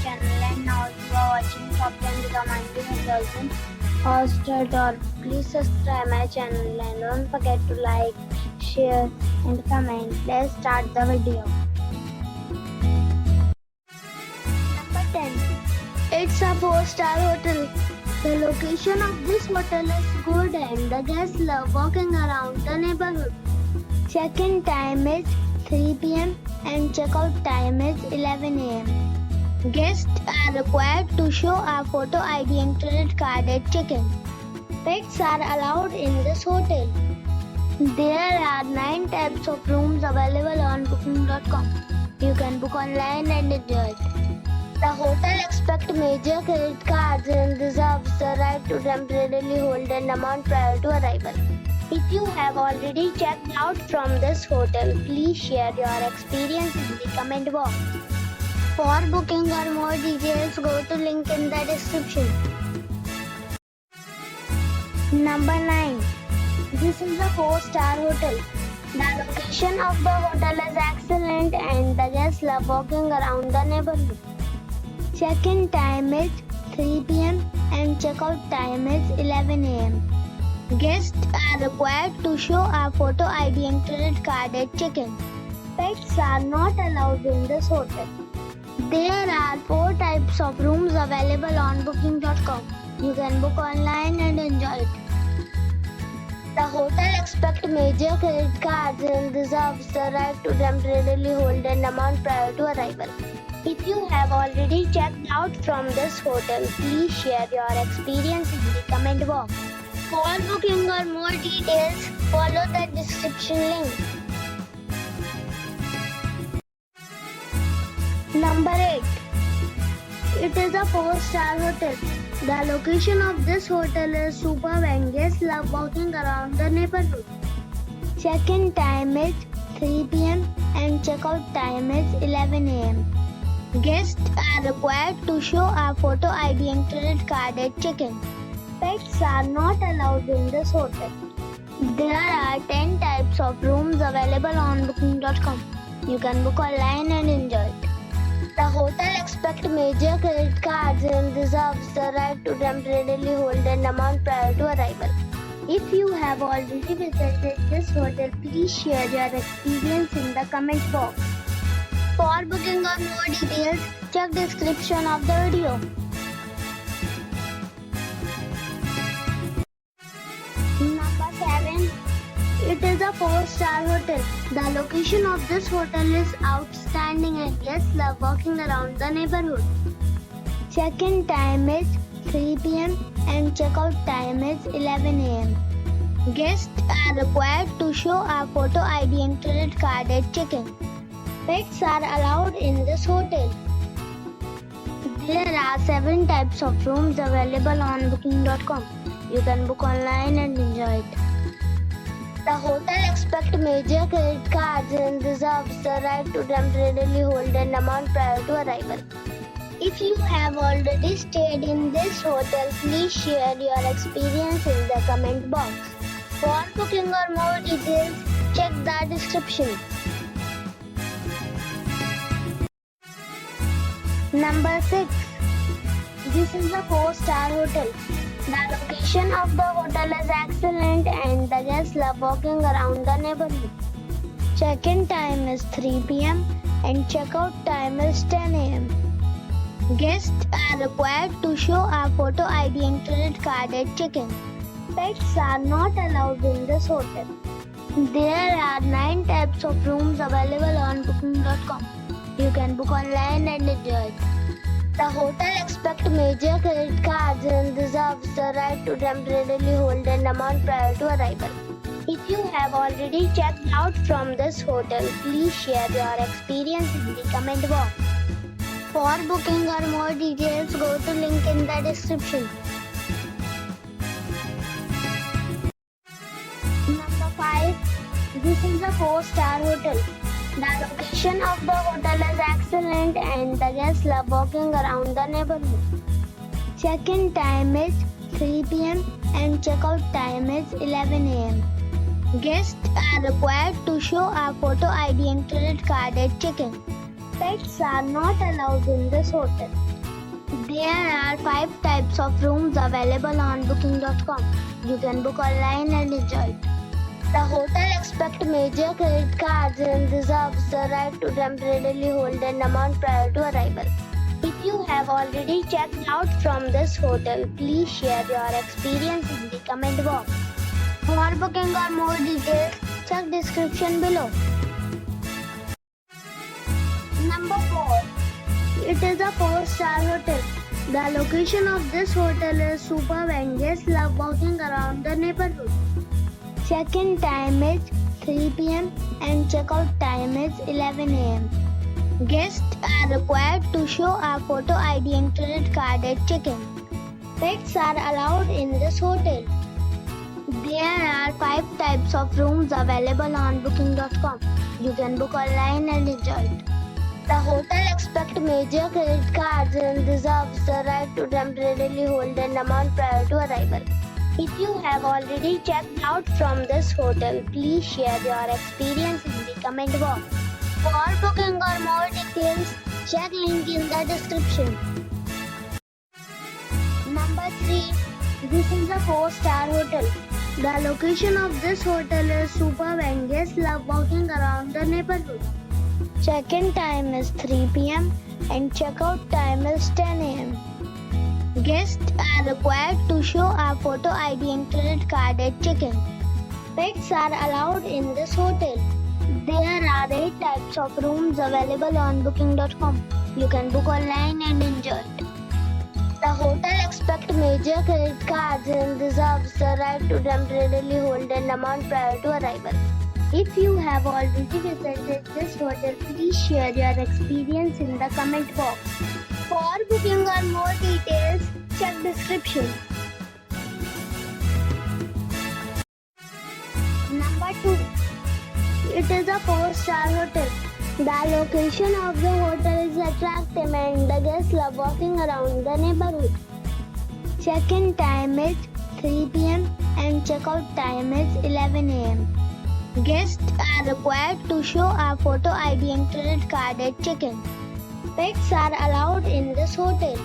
channel, and now you are watching Top 10 recommended hotels hosted or please subscribe my channel and don't forget to like, share and comment. Let's start the video. Number 10. It's a 4-star hotel. The location of this hotel is good and the guests love walking around the neighborhood. Check-in time is 3 p.m. and check-out time is 11 a.m. Guests are required to show a photo ID and credit card at check-in. Pets are allowed in this hotel. There are 9 types of rooms available on booking.com. You can book online and enjoy it. The hotel accepts major credit cards and reserves the right to temporarily hold an amount prior to arrival. If you have already checked out from this hotel, please share your experience in the comment box. For booking or more details, go to link in the description. Number 9. This is a 4-star hotel. The location of the hotel is excellent and the guests love walking around the neighborhood. Check-in time is 3 p.m. and check-out time is 11 a.m. Guests are required to show a photo ID and credit card at check-in. Pets are not allowed in this hotel. There are 4 types of rooms available on booking.com. You can book online and enjoy it. The hotel accepts major credit cards and reserves the right to temporarily hold an amount prior to arrival. If you have already checked out from this hotel, please share your experience in the comment box. For booking or more details, follow the description link. Number 8. It is a 4-star hotel. The location of this hotel is superb and guests love walking around the neighborhood. Check-in time is 3 p.m. and check-out time is 11 a.m. Guests are required to show a photo ID and credit card at check-in. Pets are not allowed in this hotel. There are 10 types of rooms available on booking.com. You can book online and enjoy it. The hotel accepts major credit cards and reserves the right to temporarily hold an amount prior to arrival. If you have already visited this hotel, please share your experience in the comment box. For booking or more details, check the description of the video. Number 7. It is a 4-star hotel. The location of this hotel is outstanding and guests love walking around the neighborhood. Check-in time is 3 p.m. and check-out time is 11 a.m. Guests are required to show a photo ID and credit card at check-in. Pets are allowed in this hotel. There are 7 types of rooms available on booking.com. You can book online and enjoy it. The hotel accepts major credit cards and reserves the right to temporarily hold an amount prior to arrival. If you have already stayed in this hotel, please share your experience in the comment box. For booking or more details, check the description. Number 6. This is a 4-star hotel. The location of the hotel is excellent and the guests love walking around the neighborhood. Check-in time is 3 p.m. and check-out time is 10 a.m. Guests are required to show a photo ID and credit card at check-in. Pets are not allowed in this hotel. There are 9 types of rooms available on booking.com. You can book online and enjoy it. The hotel accepts major credit cards and reserves the right to temporarily hold an amount prior to arrival. If you have already checked out from this hotel, please share your experience in the comment box. For booking or more details, go to link in the description. Number 5. This is a 4-star hotel. The location of the hotel is excellent and the guests love walking around the neighborhood. Check-in time is 3 p.m. and check-out time is 11 a.m. Guests are required to show a photo ID and credit card at check-in. Pets are not allowed in this hotel. There are 5 types of rooms available on booking.com. You can book online and enjoy it. The hotel expects major credit cards and reserves the right to temporarily hold an amount prior to arrival. If you have already checked out from this hotel, please share your experience in the comment box. For booking or more details, check description below. Number 4. It is a 4-star hotel. The location of this hotel is superb and guests love walking around the neighborhood. Check-in time is 3 p.m. and check-out time is 11 a.m. Guests are required to show a photo ID and credit card at check-in. Pets are allowed in this hotel. There are 5 types of rooms available on booking.com. You can book online and enjoy it. The hotel expects major credit cards and reserves the right to temporarily hold an amount prior to arrival. If you have already checked out from this hotel, please share your experience in the comment box. For booking or more details, check link in the description. Number 3. This is a 4-star hotel. The location of this hotel is superb and guests love walking around the neighborhood. Check-in time is 3 p.m. and check-out time is 10 a.m. Guests are required to show a photo ID and credit card at check-in. Pets are allowed in this hotel. There are 8 types of rooms available on booking.com. You can book online and enjoy it. The hotel expects major credit cards and reserves the right to temporarily hold an amount prior to arrival. If you have already visited this hotel, please share your experience in the comment box. For booking or more details, check description. Number 2. It is a 4-star hotel. The location of the hotel is attractive and the guests love walking around the neighborhood. Check-in time is 3 p.m. and check-out time is 11 a.m. Guests are required to show a photo ID and credit card at check-in. Pets are allowed in this hotel.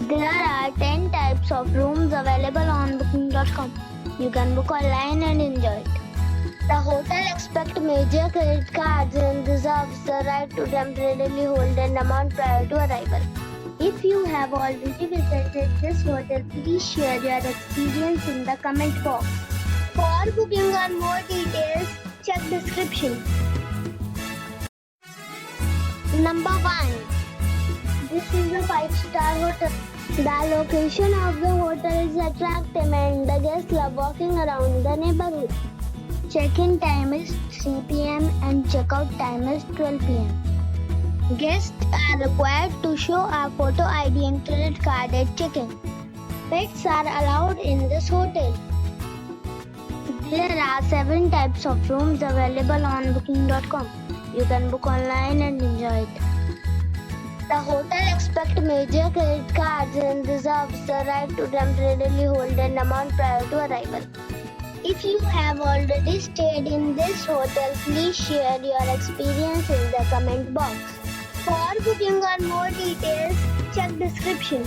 There are 10 types of rooms available on booking.com. You can book online and enjoy it. The hotel expects major credit cards and reserves the right to temporarily hold an amount prior to arrival. If you have already visited this hotel, please share your experience in the comment box. For booking or more details, check description. Number 1. This is a 5-star hotel. The location of the hotel is attractive and the guests love walking around the neighborhood. Check-in time is 3 p.m. and check-out time is 12 p.m. Guests are required to show a photo ID and credit card at check-in. Pets are allowed in this hotel. There are 7 types of rooms available on booking.com. You can book online and enjoy it. The hotel expects major credit cards and reserves the right to temporarily hold an amount prior to arrival. If you have already stayed in this hotel, please share your experience in the comment box. For booking or more details, check description.